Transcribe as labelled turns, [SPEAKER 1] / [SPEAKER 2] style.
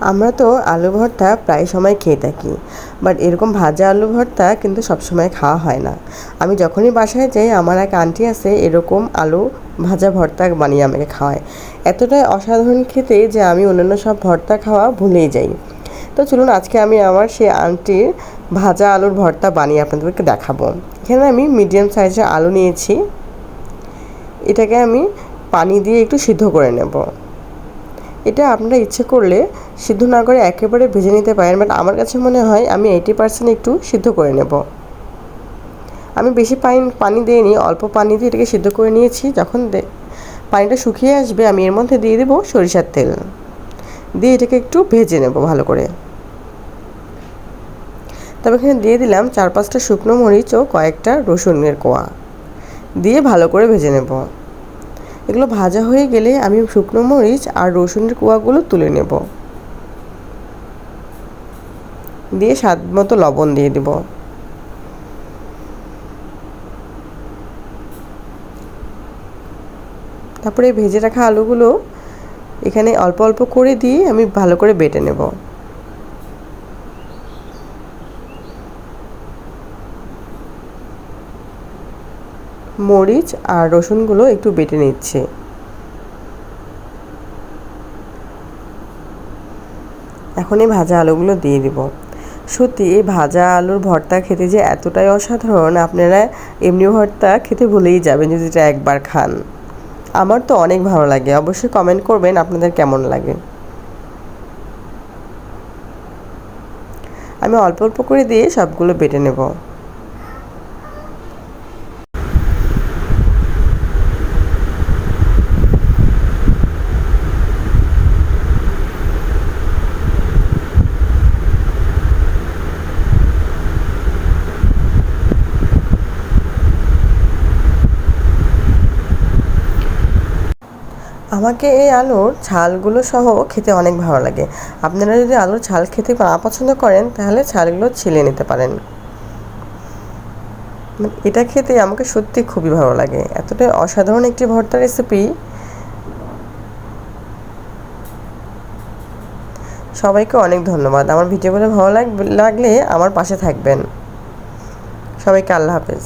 [SPEAKER 1] আমরা তো আলু ভর্তা প্রায় সময় খেয়ে থাকি, বাট এরকম ভাজা আলু ভর্তা কিন্তু সবসময় খাওয়া হয় না। আমি যখনই বাসায় যাই আমার এক আন্টি আছে এরকম আলু ভাজা ভর্তা বানিয়ে আমাকে খাওয়ায়। এতটাই অসাধারণ খেতে যে আমি অন্যান্য সব ভর্তা খাওয়া ভুলেই যাই। তো চলুন আজকে আমি আমার সেই আন্টির ভাজা আলুর ভর্তা বানিয়ে আপনাদেরকে দেখাবো। এখানে আমি মিডিয়াম সাইজের আলু নিয়েছি, এটাকে আমি পানি দিয়ে একটু সিদ্ধ করে নেব। এটা আপনারা ইচ্ছে করলে সিদ্ধ না করে একেবারে ভেজে নিতে পারেন, বাট আমার কাছে মনে হয় আমি 80% একটু সিদ্ধ করে নেব। আমি বেশি পানি দিইনি, অল্প পানি দিয়ে এটাকে সিদ্ধ করে নিয়েছি। যখন পানিটা শুকিয়ে আসবে আমি এর মধ্যে দিয়ে দেবো সরিষার তেল, দিয়ে এটাকে একটু ভেজে নেব ভালো করে। তবে এখানে দিয়ে দিলাম 4-5টা শুকনো মরিচ ও কয়েকটা রসুনের কোয়া, দিয়ে ভালো করে ভেজে নেব। এগুলো ভাজা হয়ে গেলে আমি শুকনো মরিচ আর রসুনের কোয়াগুলো তুলে নেব, দিয়ে স্বাদ মতো লবণ দিয়ে দেব। তারপরে ভেজে রাখা আলুগুলো এখানে অল্প অল্প করে দিয়ে আমি ভালো করে বেটে নেব। মরিচ আর রসুনগুলো একটু বেটে নিচ্ছি। এখন এই ভাজা আলুগুলো দিয়ে দিব। সত্যি এই ভাজা আলুর ভর্তা খেতে যে এতটাই অসাধারণ, আপনারা এমনি ভর্তা খেতে ভুলেই যাবেন যদি এটা একবার খান। আমার তো অনেক ভালো লাগে, অবশ্যই কমেন্ট করবেন আপনাদের কেমন লাগে। আমি অল্প অল্প করে দিয়ে সবগুলো বেটে নেব। আমাকে এই আলুর ছালগুলো সহ খেতে অনেক ভালো লাগে। আপনারা যদি আলুর ছাল খেতে না পছন্দ করেন তাহলে ছালগুলো ছিলে নিতে পারেন। এটা খেতে আমাকে সত্যি খুবই ভালো লাগে, এতটাই অসাধারণ একটি ভর্তা রেসিপি। সবাইকে অনেক ধন্যবাদ। আমার ভিডিওগুলো ভালো লাগলে আমার পাশে থাকবেন। সবাইকে আল্লাহ হাফেজ।